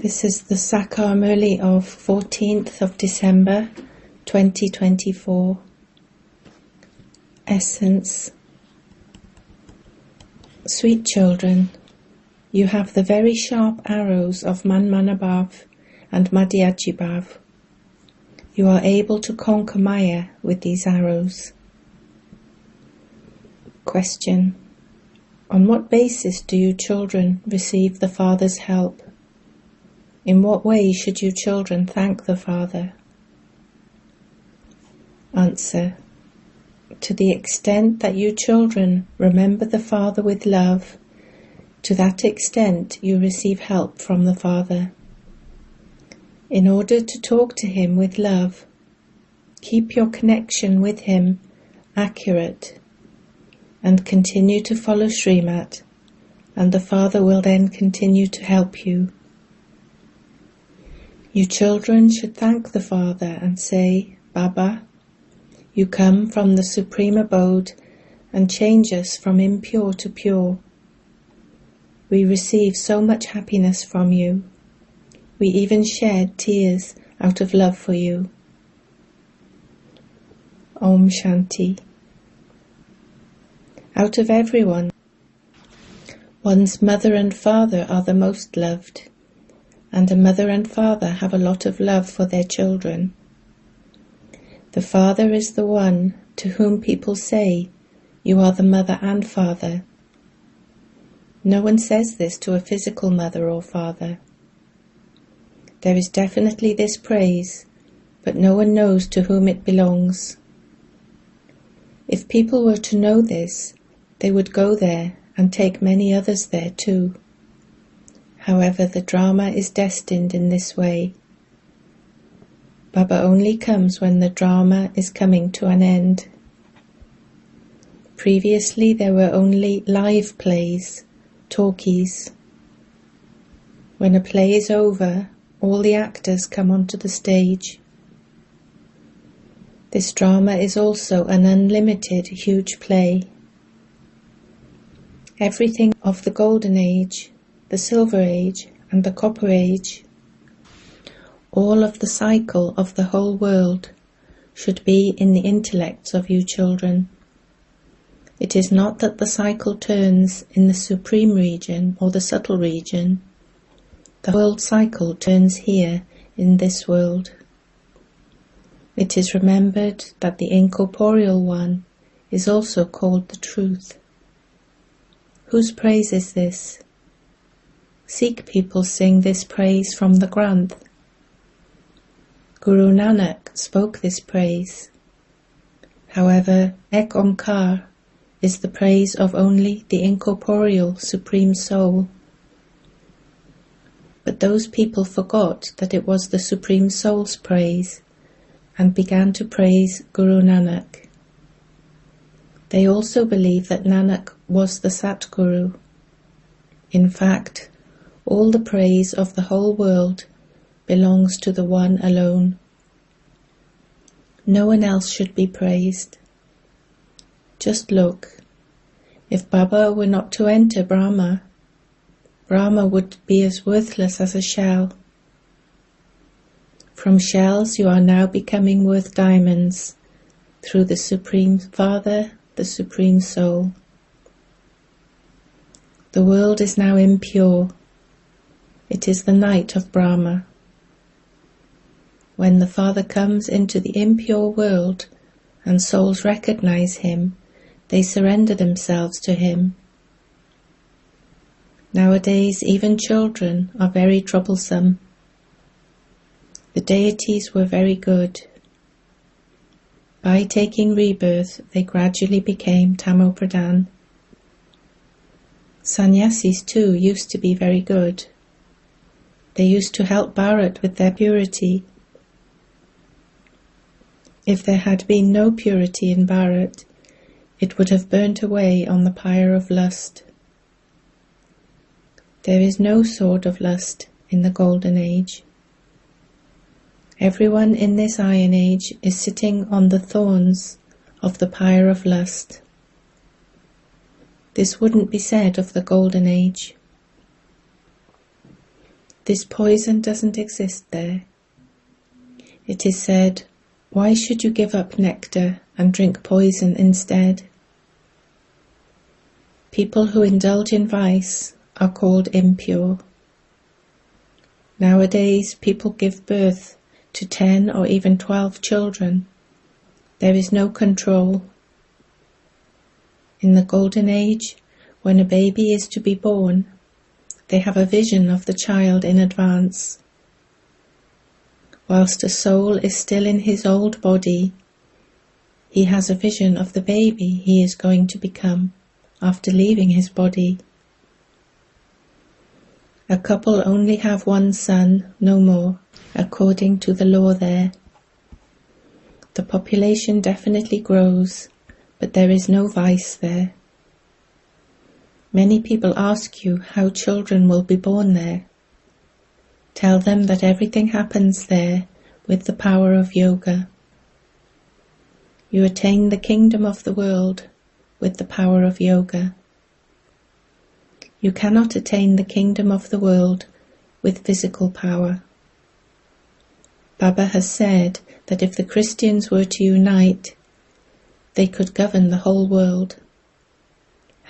This is the Sakar Murli of 14th of December 2024. Essence. Sweet children, you have the very sharp arrows of Manmanabhav and Madhyajibhav. You are able to conquer Maya with these arrows. Question. On what basis do you children receive the Father's help? In what way should you children thank the Father? Answer. To the extent that you children remember the Father with love, to that extent you receive help from the Father. In order to talk to Him with love, keep your connection with Him accurate and continue to follow Srimat, and the Father will then continue to help you. You children should thank the Father and say, Baba, you come from the Supreme Abode and change us from impure to pure. We receive so much happiness from you. We even shed tears out of love for you. Om Shanti. Out of everyone, one's mother and father are the most loved, and a mother and father have a lot of love for their children. The father is the one to whom people say, you are the mother and father. No one says this to a physical mother or father. There is definitely this praise, but no one knows to whom it belongs. If people were to know this, they would go there and take many others there too. However, the drama is destined in this way. Baba only comes when the drama is coming to an end. Previously there were only live plays, talkies. When a play is over, all the actors come onto the stage. This drama is also an unlimited, huge play. Everything of the Golden Age, the Silver Age and the Copper Age, all of the cycle of the whole world should be in the intellects of you children. It is not that the cycle turns in the supreme region or the subtle region. The world cycle turns here in this world. It is remembered that the incorporeal one is also called the truth. Whose praise is this? Sikh people sing this praise from the Granth. Guru Nanak spoke this praise. However, Ek Omkar is the praise of only the incorporeal Supreme Soul. But those people forgot that it was the Supreme Soul's praise and began to praise Guru Nanak. They also believe that Nanak was the Satguru. In fact, all the praise of the whole world belongs to the one alone. No one else should be praised. Just look. If Baba were not to enter Brahma, Brahma would be as worthless as a shell. From shells you are now becoming worth diamonds through the Supreme Father, the Supreme Soul. The world is now impure. It is the night of Brahma. When the Father comes into the impure world and souls recognize Him, they surrender themselves to Him. Nowadays, even children are very troublesome. The deities were very good. By taking rebirth, they gradually became Tamopradhan. Sannyasis too used to be very good. They used to help Bharat with their purity. If there had been no purity in Bharat, it would have burnt away on the pyre of lust. There is no sword of lust in the Golden Age. Everyone in this Iron Age is sitting on the thorns of the pyre of lust. This wouldn't be said of the Golden Age. This poison doesn't exist there. It is said, "Why should you give up nectar and drink poison instead?" People who indulge in vice are called impure. Nowadays, people give birth to 10 or even 12 children. There is no control. In the Golden Age, when a baby is to be born, they have a vision of the child in advance. Whilst a soul is still in his old body, he has a vision of the baby he is going to become after leaving his body. A couple only have one son, no more, according to the law there. The population definitely grows, but there is no vice there. Many people ask you how children will be born there. Tell them that everything happens there with the power of yoga. You attain the kingdom of the world with the power of yoga. You cannot attain the kingdom of the world with physical power. Baba has said that if the Christians were to unite, they could govern the whole world.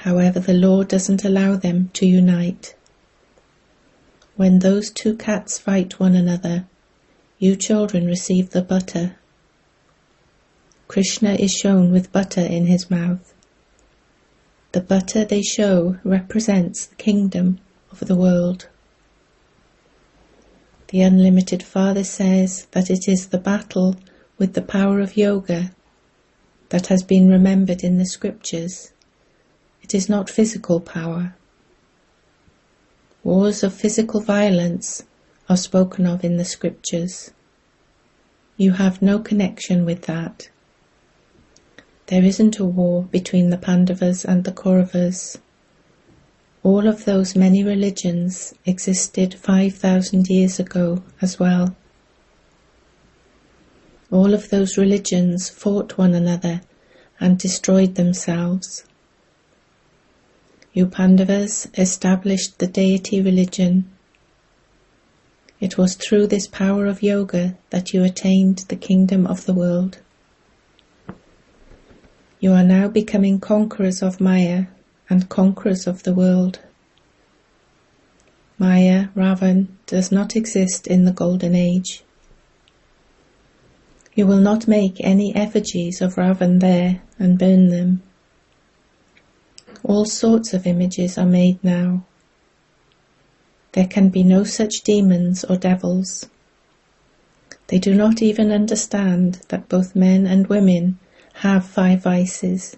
However, the law doesn't allow them to unite. When those two cats fight one another, you children receive the butter. Krishna is shown with butter in his mouth. The butter they show represents the kingdom of the world. The Unlimited Father says that it is the battle with the power of yoga that has been remembered in the scriptures. It is not physical power. Wars of physical violence are spoken of in the scriptures. You have no connection with that. There isn't a war between the Pandavas and the Kauravas. All of those many religions existed 5,000 years ago as well. All of those religions fought one another and destroyed themselves. You Pandavas established the deity religion. It was through this power of yoga that you attained the kingdom of the world. You are now becoming conquerors of Maya and conquerors of the world. Maya, Ravan, does not exist in the Golden Age. You will not make any effigies of Ravan there and burn them. All sorts of images are made now. There can be no such demons or devils. They do not even understand that both men and women have 5 vices.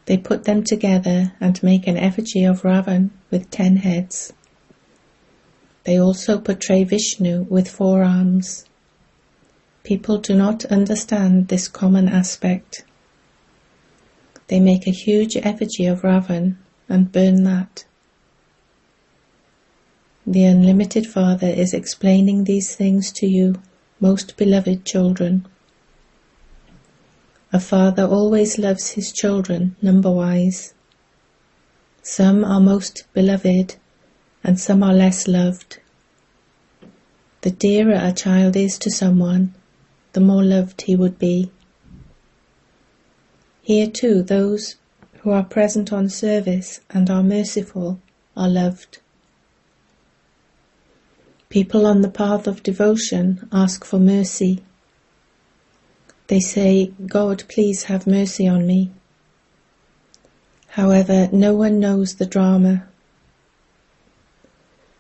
They put them together and make an effigy of Ravan with 10 heads. They also portray Vishnu with 4 arms. People do not understand this common aspect. They make a huge effigy of Ravan and burn that. The Unlimited Father is explaining these things to you, most beloved children. A father always loves his children number-wise. Some are most beloved and some are less loved. The dearer a child is to someone, the more loved he would be. Here too, those who are present on service and are merciful are loved. People on the path of devotion ask for mercy. They say, "God, please have mercy on me." However, no one knows the drama.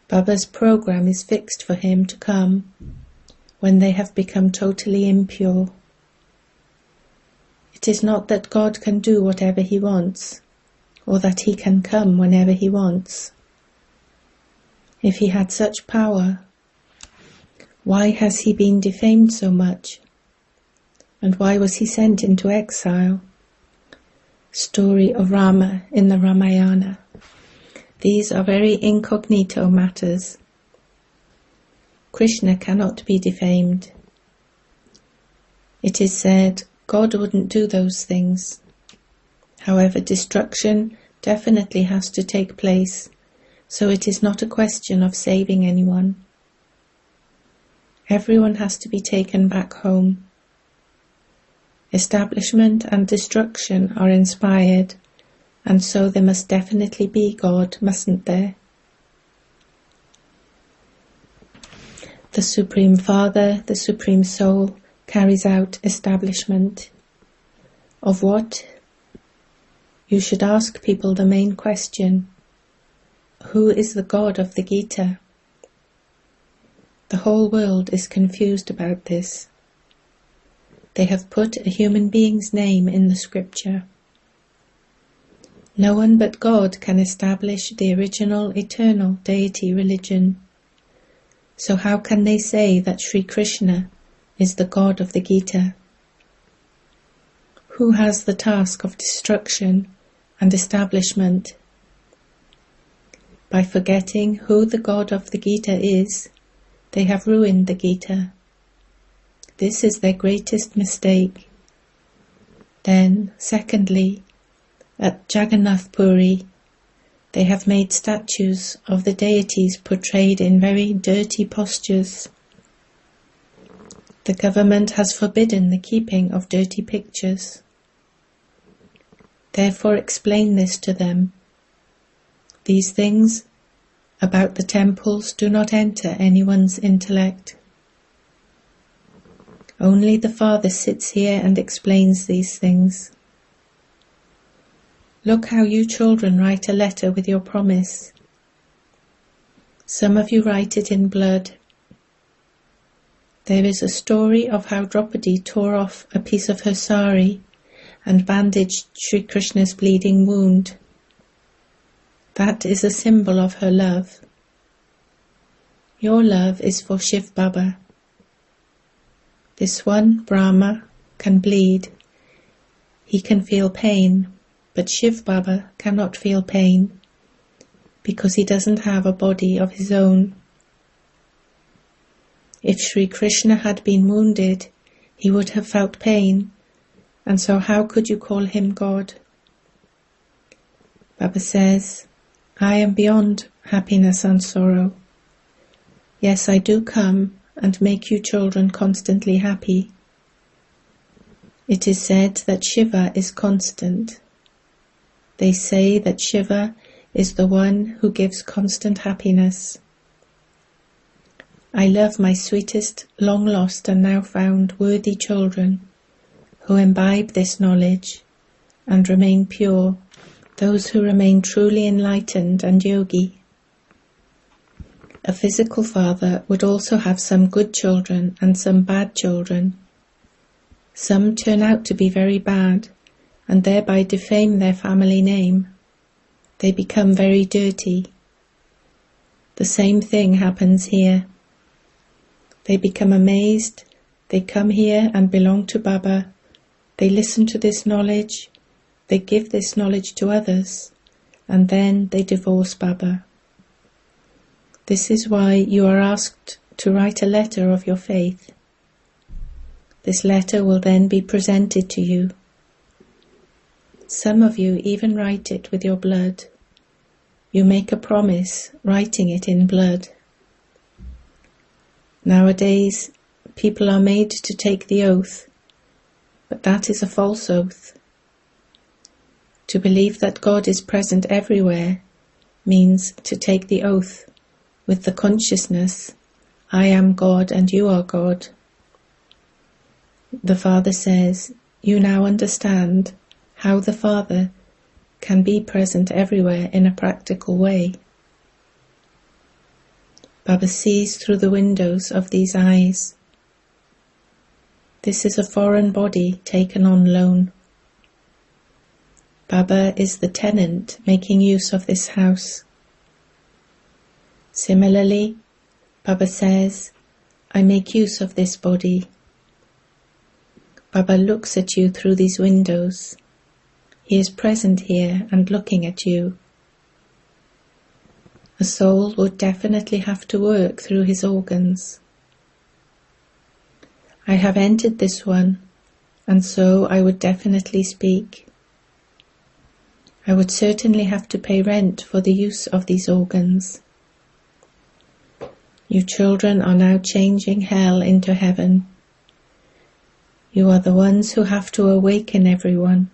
Baba's program is fixed for him to come when they have become totally impure. It is not that God can do whatever he wants, or that he can come whenever he wants. If he had such power, why has he been defamed so much? And why was he sent into exile? Story of Rama in the Ramayana. These are very incognito matters. Krishna cannot be defamed. It is said, God wouldn't do those things. However, destruction definitely has to take place So it is not a question of saving anyone. Everyone has to be taken back home. Establishment and destruction are inspired, and so there must definitely be God, mustn't there? The Supreme Father, the Supreme Soul, carries out establishment. Of what? You should ask people the main question: who is the God of the Gita? The whole world is confused about this. They have put a human being's name in the scripture. No one but God can establish the original eternal deity religion. So how can they say that Sri Krishna is the God of the Gita? Who has the task of destruction and establishment? By forgetting who the God of the Gita is, they have ruined the Gita. This is their greatest mistake. Then, secondly, at Jagannath Puri, they have made statues of the deities portrayed in very dirty postures. The government has forbidden the keeping of dirty pictures. Therefore explain this to them. These things about the temples do not enter anyone's intellect. Only the Father sits here and explains these things. Look how you children write a letter with your promise. Some of you write it in blood. There is a story of how Draupadi tore off a piece of her sari and bandaged Sri Krishna's bleeding wound. That is a symbol of her love. Your love is for Shiv Baba. This one, Brahma, can bleed. He can feel pain, but Shiv Baba cannot feel pain because he doesn't have a body of his own. If Sri Krishna had been wounded, he would have felt pain, and so how could you call him God? Baba says, I am beyond happiness and sorrow. Yes, I do come and make you children constantly happy. It is said that Shiva is constant. They say that Shiva is the one who gives constant happiness. I love my sweetest, long lost and now found worthy children who imbibe this knowledge and remain pure, those who remain truly enlightened and yogi. A physical father would also have some good children and some bad children. Some turn out to be very bad and thereby defame their family name. They become very dirty. The same thing happens here. They become amazed, they come here and belong to Baba, they listen to this knowledge, they give this knowledge to others, and then they divorce Baba. This is why you are asked to write a letter of your faith. This letter will then be presented to you. Some of you even write it with your blood. You make a promise, writing it in blood. Nowadays, people are made to take the oath, but that is a false oath. To believe that God is present everywhere means to take the oath with the consciousness, I am God and you are God. The Father says, you now understand how the Father can be present everywhere in a practical way. Baba sees through the windows of these eyes. This is a foreign body taken on loan. Baba is the tenant making use of this house. Similarly, Baba says, I make use of this body. Baba looks at you through these windows. He is present here and looking at you. A soul would definitely have to work through his organs. I have entered this one, and so I would definitely speak. I would certainly have to pay rent for the use of these organs. You children are now changing hell into heaven. You are the ones who have to awaken everyone.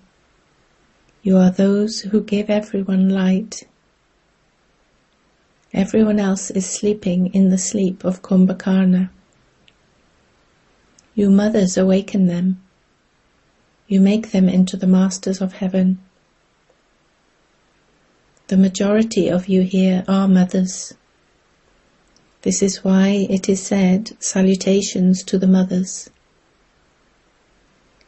You are those who give everyone light. Everyone else is sleeping in the sleep of Kumbhakarna. You mothers awaken them. You make them into the masters of heaven. The majority of you here are mothers. This is why it is said, salutations to the mothers.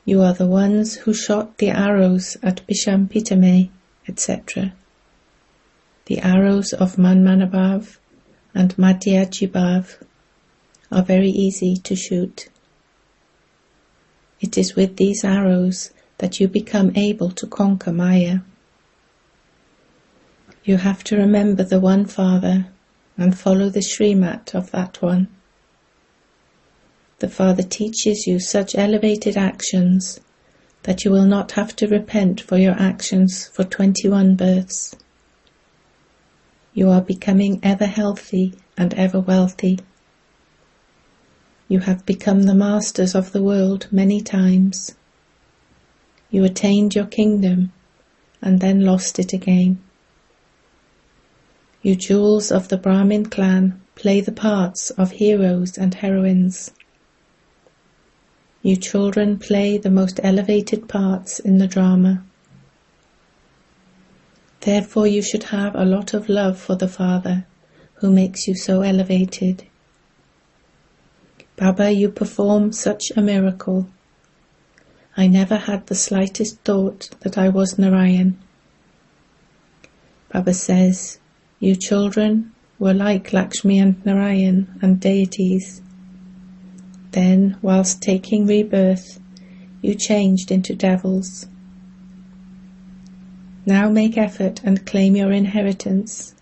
You are the ones who shot the arrows at Bisham Pitame, etc. The arrows of Manmanabhav and Madhyajibhav are very easy to shoot. It is with these arrows that you become able to conquer Maya. You have to remember the one Father and follow the Srimat of that one. The Father teaches you such elevated actions that you will not have to repent for your actions for 21 births. You are becoming ever healthy and ever wealthy. You have become the masters of the world many times. You attained your kingdom and then lost it again. You jewels of the Brahmin clan play the parts of heroes and heroines. You children play the most elevated parts in the drama. Therefore you should have a lot of love for the Father who makes you so elevated. Baba, you perform such a miracle. I never had the slightest thought that I was Narayan. Baba says, you children were like Lakshmi and Narayan and deities. Then, whilst taking rebirth, you changed into devils. Now make effort and claim your inheritance.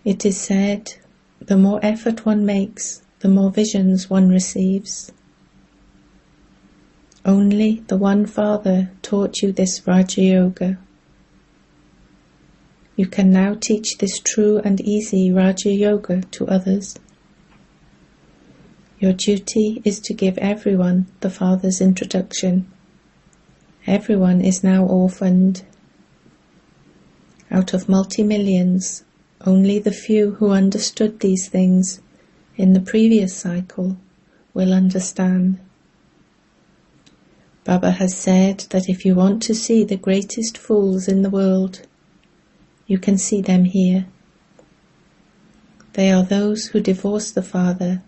It is said, the more effort one makes, the more visions one receives. Only the one Father taught you this Raja Yoga. You can now teach this true and easy Raja Yoga to others. Your duty is to give everyone the Father's introduction. Everyone is now orphaned. Out of multi-millions, only the few who understood these things in the previous cycle will understand. Baba has said that if you want to see the greatest fools in the world, you can see them here. They are those who divorce the Father,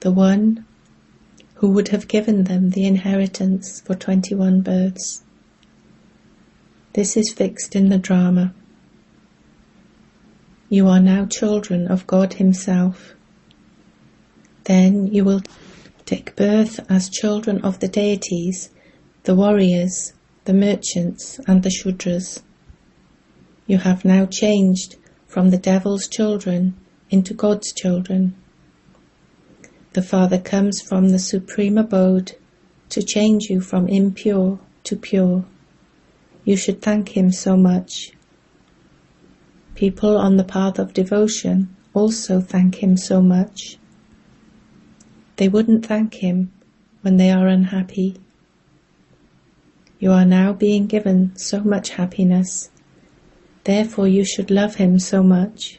the one who would have given them the inheritance for 21 births. This is fixed in the drama. You are now children of God Himself. Then you will take birth as children of the deities, the warriors, the merchants, and the Shudras. You have now changed from the devil's children into God's children. The Father comes from the supreme abode to change you from impure to pure. You should thank Him so much. People on the path of devotion also thank Him so much. They wouldn't thank Him when they are unhappy. You are now being given so much happiness. Therefore you should love Him so much.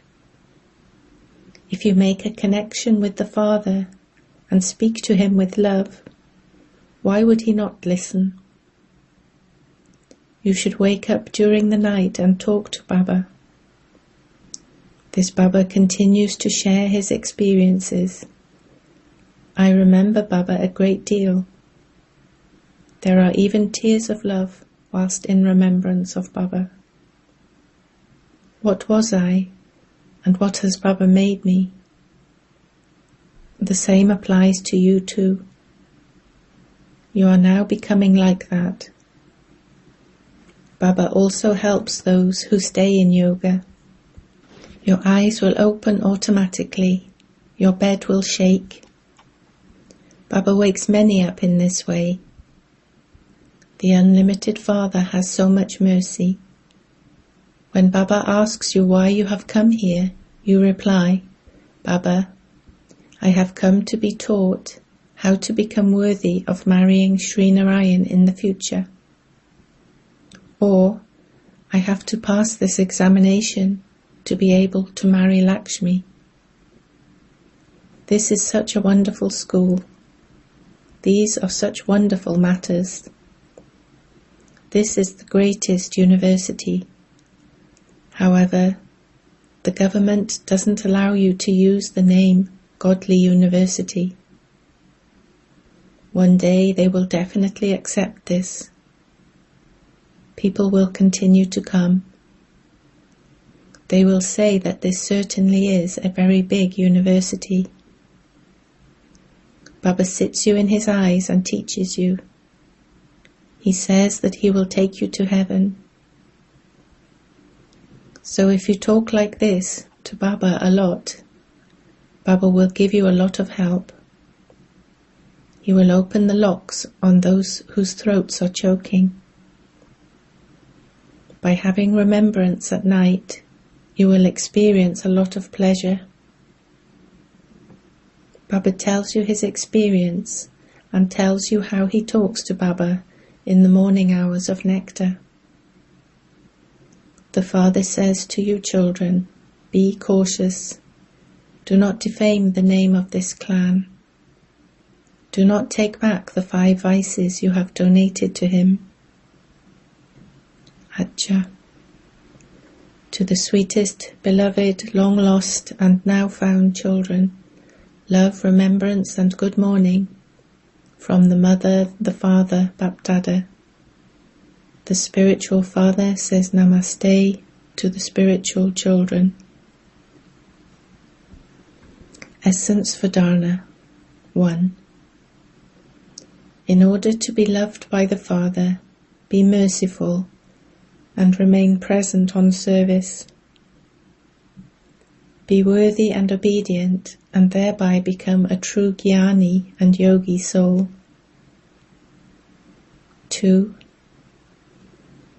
If you make a connection with the Father and speak to Him with love, why would He not listen? You should wake up during the night and talk to Baba. This Baba continues to share his experiences. I remember Baba a great deal. There are even tears of love whilst in remembrance of Baba. What was I, and what has Baba made me? The same applies to you too. You are now becoming like that. Baba also helps those who stay in yoga. Your eyes will open automatically. Your bed will shake. Baba wakes many up in this way. The unlimited Father has so much mercy. When Baba asks you why you have come here, you reply, Baba, I have come to be taught how to become worthy of marrying Sri Narayan in the future. Or, I have to pass this examination to be able to marry Lakshmi. This is such a wonderful school. These are such wonderful matters. This is the greatest university. However, the government doesn't allow you to use the name Godly University. One day they will definitely accept this. People will continue to come. They will say that this certainly is a very big university. Baba sits you in his eyes and teaches you. He says that he will take you to heaven. So if you talk like this to Baba a lot, Baba will give you a lot of help. He will open the locks on those whose throats are choking. By having remembrance at night, you will experience a lot of pleasure. Baba tells you his experience and tells you how he talks to Baba in the morning hours of nectar. The Father says to you children, be cautious. Do not defame the name of this clan. Do not take back the 5 vices you have donated to him. Acha. To the sweetest, beloved, long lost and now found children, love, remembrance and good morning from the Mother, the Father, Bapdada. The spiritual Father says Namaste to the spiritual children. Essence for Dharna 1. In order to be loved by the Father, be merciful and remain present on service. Be worthy and obedient and thereby become a true Jnani and Yogi soul. 2.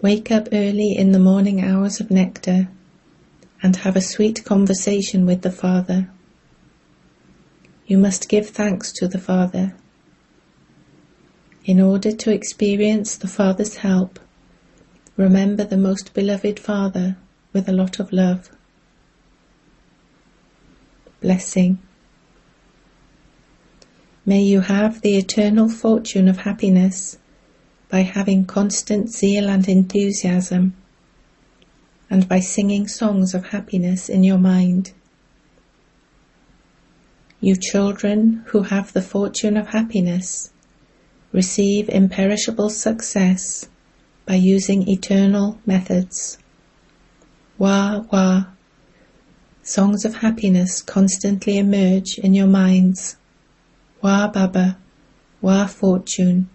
Wake up early in the morning hours of nectar and have a sweet conversation with the Father. You must give thanks to the Father. In order to experience the Father's help, remember the most beloved Father with a lot of love. Blessing. May you have the eternal fortune of happiness by having constant zeal and enthusiasm, and by singing songs of happiness in your mind. You children who have the fortune of happiness receive imperishable success by using eternal methods. Wah, wah. Songs of happiness constantly emerge in your minds. Wah Baba, Wah fortune,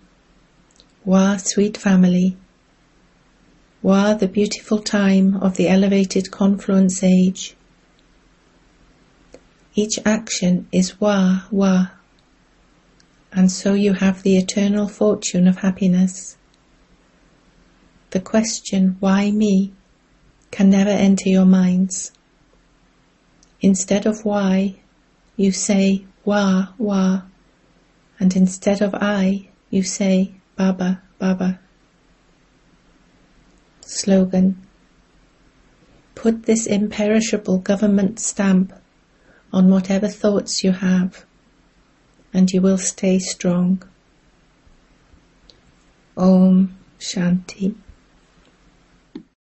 Wah sweet family, Wah the beautiful time of the elevated confluence age. Each action is Wah, Wah, and so you have the eternal fortune of happiness. The question, why me, can never enter your minds. Instead of why, you say Wah, Wah, and instead of I, you say Baba, Baba. Slogan. Put this imperishable government stamp on whatever thoughts you have, and you will stay strong. Om Shanti.